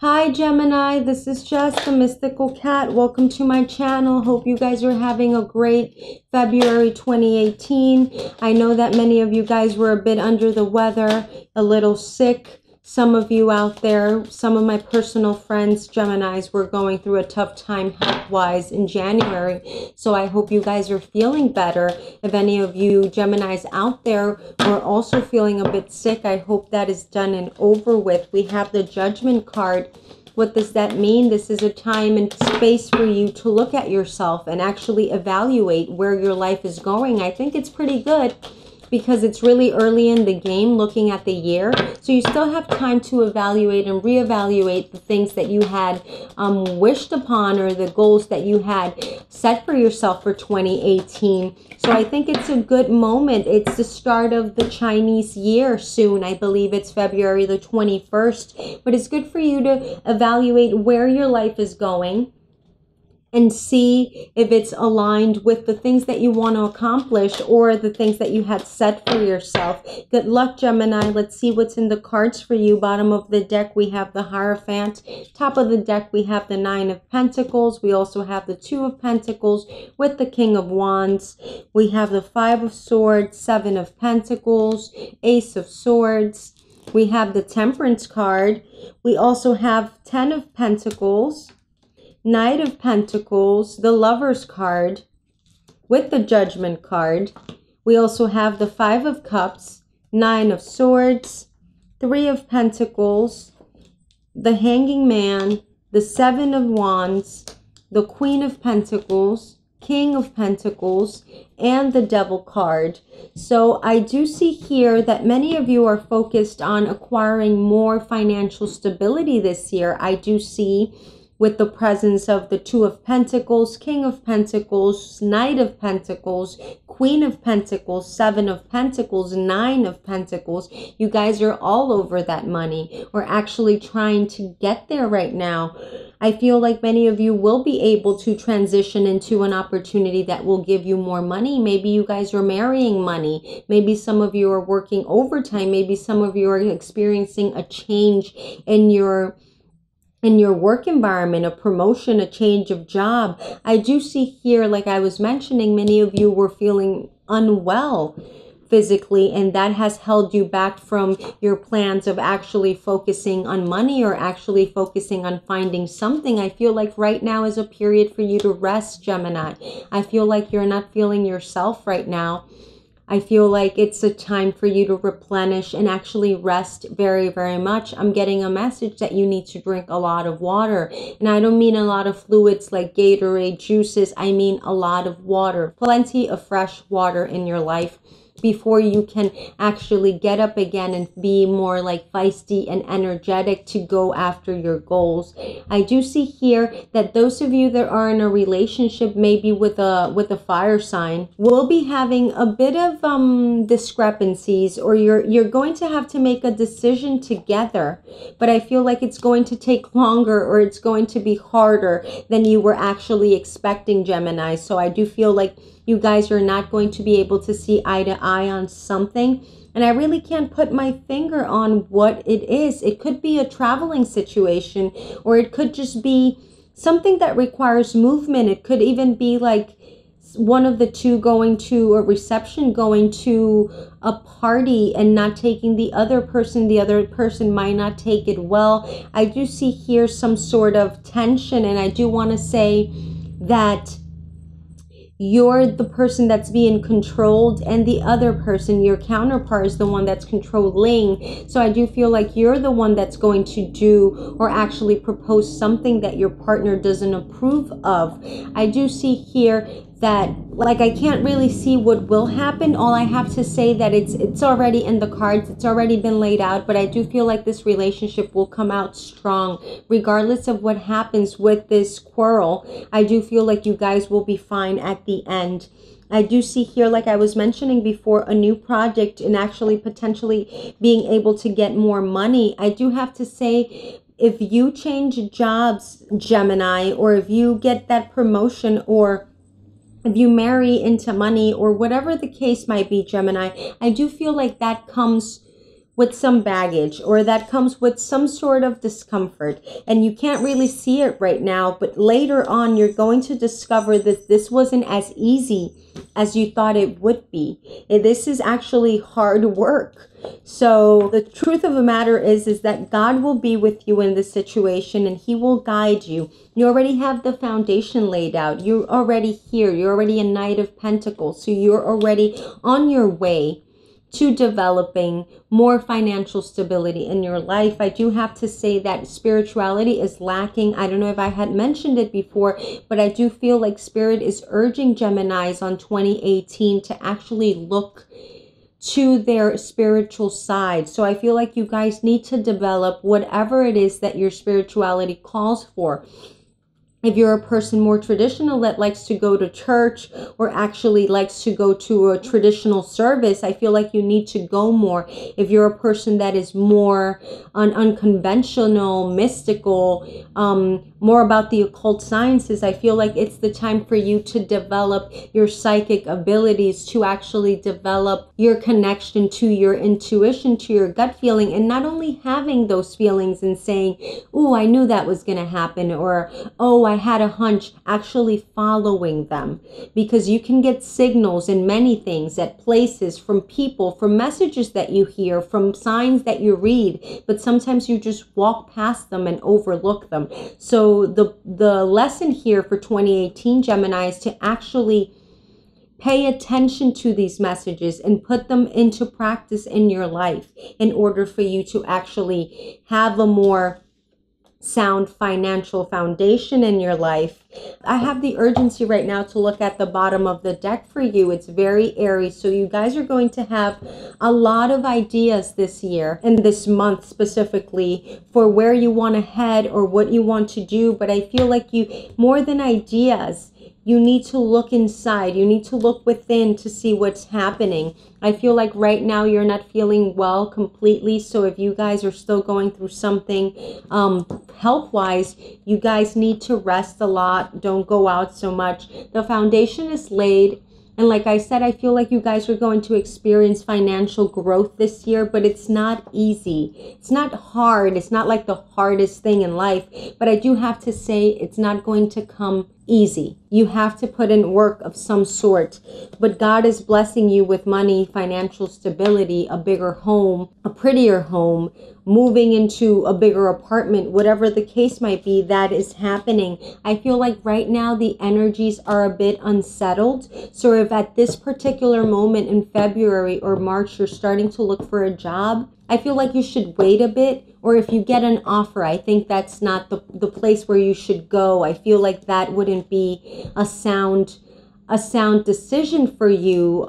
Hi Gemini, this is Jess, the Mystical Cat. Welcome to my channel. Hope you guys are having a great February 2018. I know that many of you guys were a bit under the weather, a little sick. Some of you out there, some of my personal friends, Geminis, were going through a tough time health-wise in January. So I hope you guys are feeling better. If any of you Geminis out there were also feeling a bit sick, I hope that is done and over with. We have the Judgment card. What does that mean? This is a time and space for you to look at yourself and actually evaluate where your life is going. I think it's pretty good, because it's really early in the game looking at the year. So you still have time to evaluate and reevaluate the things that you had wished upon, or the goals that you had set for yourself for 2018. So I think it's a good moment. It's the start of the Chinese year soon. I believe it's February the 21st. But it's good for you to evaluate where your life is going and see if it's aligned with the things that you want to accomplish or the things that you had set for yourself. Good luck, Gemini. Let's see what's in the cards for you. Bottom of the deck, we have the Hierophant. Top of the deck, we have the Nine of Pentacles. We also have the Two of Pentacles with the King of Wands. We have the Five of Swords, Seven of Pentacles, Ace of Swords. We have the Temperance card. We also have 10 of Pentacles, Knight of Pentacles, the Lovers card with the Judgment card. We also have the Five of Cups, Nine of Swords, Three of Pentacles, the Hanging Man, the Seven of Wands, the Queen of Pentacles, King of Pentacles, and the Devil card. So I do see here that many of you are focused on acquiring more financial stability this year. I do see with the presence of the Two of Pentacles, King of Pentacles, Knight of Pentacles, Queen of Pentacles, Seven of Pentacles, Nine of Pentacles. You guys are all over that money, or actually trying to get there right now. I feel like many of you will be able to transition into an opportunity that will give you more money. Maybe you guys are marrying money. Maybe some of you are working overtime. Maybe some of you are experiencing a change in your work environment, a promotion, a change of job. I do see here, like I was mentioning, many of you were feeling unwell physically, and that has held you back from your plans of actually focusing on money or actually focusing on finding something. I feel like right now is a period for you to rest, Gemini. I feel like you're not feeling yourself right now. I feel like it's a time for you to replenish and actually rest very, very much. I'm getting a message that you need to drink a lot of water. And I don't mean a lot of fluids like Gatorade, juices. I mean a lot of water. Plenty of fresh water in your life before you can actually get up again and be more like feisty and energetic to go after your goals. I do see here that those of you that are in a relationship, maybe with a fire sign, will be having a bit of discrepancies, or you're going to have to make a decision together. But I feel like it's going to take longer, or it's going to be harder than you were actually expecting, Gemini. So I do feel like you guys are not going to be able to see eye to eye on something. And I really can't put my finger on what it is. It could be a traveling situation, or it could just be something that requires movement. It could even be like one of the two going to a reception, going to a party and not taking the other person. The other person might not take it well. I do see here some sort of tension, and I do want to say that you're the person that's being controlled, and the other person, your counterpart, is the one that's controlling. So I do feel like you're the one that's going to do or actually propose something that your partner doesn't approve of. I do see here that, like, I can't really see what will happen. All I have to say that it's already in the cards. It's already been laid out. But I do feel like this relationship will come out strong regardless of what happens with this quarrel. I do feel like you guys will be fine at the end. I do see here, like I was mentioning before, a new project and actually potentially being able to get more money. I do have to say, if you change jobs, Gemini, or if you get that promotion, or if you marry into money, or whatever the case might be, Gemini, I do feel like that comes with some baggage, or that comes with some sort of discomfort, and you can't really see it right now, but later on you're going to discover that this wasn't as easy as you thought it would be. This is actually hard work. So the truth of the matter is that God will be with you in this situation, and he will guide you. You already have the foundation laid out. You're already here. You're already a Knight of Pentacles. So you're already on your way to developing more financial stability in your life. I do have to say that spirituality is lacking. I don't know if I had mentioned it before, but I do feel like Spirit is urging Geminis on 2018 to actually look to their spiritual side. So I feel like you guys need to develop whatever it is that your spirituality calls for. If you're a person more traditional that likes to go to church or actually likes to go to a traditional service, I feel like you need to go more. If you're a person that is more unconventional, mystical, more about the occult sciences, I feel like it's the time for you to develop your psychic abilities, to actually develop your connection to your intuition, to your gut feeling, and not only having those feelings and saying, oh, I knew that was going to happen, or, oh, I had a hunch, actually following them. Because you can get signals in many things, at places, from people, from messages that you hear, from signs that you read, but sometimes you just walk past them and overlook them. So the lesson here for 2018, Gemini, is to actually pay attention to these messages and put them into practice in your life in order for you to actually have a more sound financial foundation in your life. I have the urgency right now to look at the bottom of the deck for you. It's very airy, so you guys are going to have a lot of ideas this year and this month specifically for where you want to head or what you want to do. But I feel like you, more than ideas, you need to look inside. You need to look within to see what's happening. I feel like right now you're not feeling well completely. So if you guys are still going through something health-wise, you guys need to rest a lot. Don't go out so much. The foundation is laid. And like I said, I feel like you guys are going to experience financial growth this year, but it's not easy. It's not hard. It's not like the hardest thing in life. But I do have to say it's not going to come easy. You have to put in work of some sort. But God is blessing you with money, financial stability, a bigger home, a prettier home, moving into a bigger apartment, whatever the case might be, that is happening. I feel like right now the energies are a bit unsettled. So if at this particular moment in February or March you're starting to look for a job, I feel like you should wait a bit. Or if you get an offer, I think that's not the place where you should go. I feel like that wouldn't be a sound decision for you,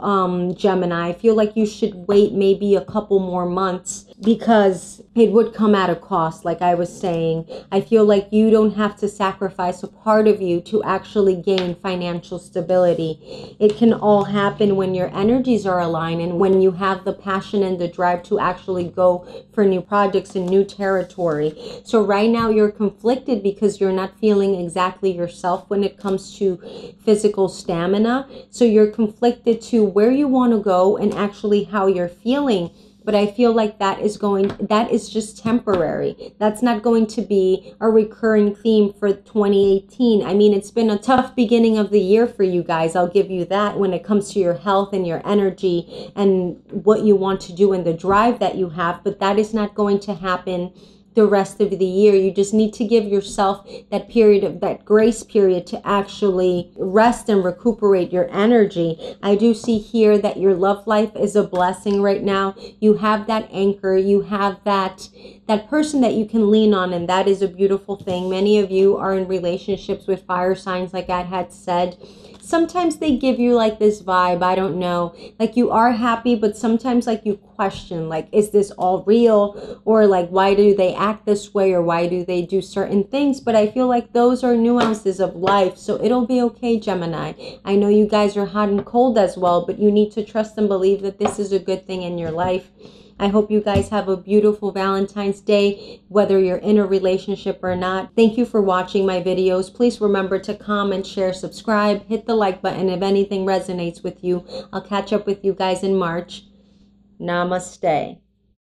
Gemini. I feel like you should wait maybe a couple more months because it would come at a cost. Like I was saying, I feel like you don't have to sacrifice a part of you to actually gain financial stability. It can all happen when your energies are aligned and when you have the passion and the drive to actually go for new projects and new territory. So right now you're conflicted because you're not feeling exactly yourself when it comes to physical stamina. So you're conflicted to where you want to go and actually how you're feeling. But I feel like that is just temporary. That's not going to be a recurring theme for 2018. I mean, it's been a tough beginning of the year for you guys. I'll give you that when it comes to your health and your energy and what you want to do and the drive that you have. But that is not going to happen the rest of the year. You just need to give yourself that period of that grace period to actually rest and recuperate your energy. I do see here that your love life is a blessing right now. You have that anchor, you have that person that you can lean on, and that is a beautiful thing. Many of you are in relationships with fire signs, like I had said. Sometimes they give you like this vibe, I don't know, like you are happy, but sometimes like you question, like, is this all real? Or like, why do they act this way? Or why do they do certain things? But I feel like those are nuances of life. So it'll be okay, Gemini. I know you guys are hot and cold as well, but you need to trust and believe that this is a good thing in your life. I hope you guys have a beautiful Valentine's Day, whether you're in a relationship or not. Thank you for watching my videos. Please remember to comment, share, subscribe, hit the like button if anything resonates with you. I'll catch up with you guys in March. Namaste.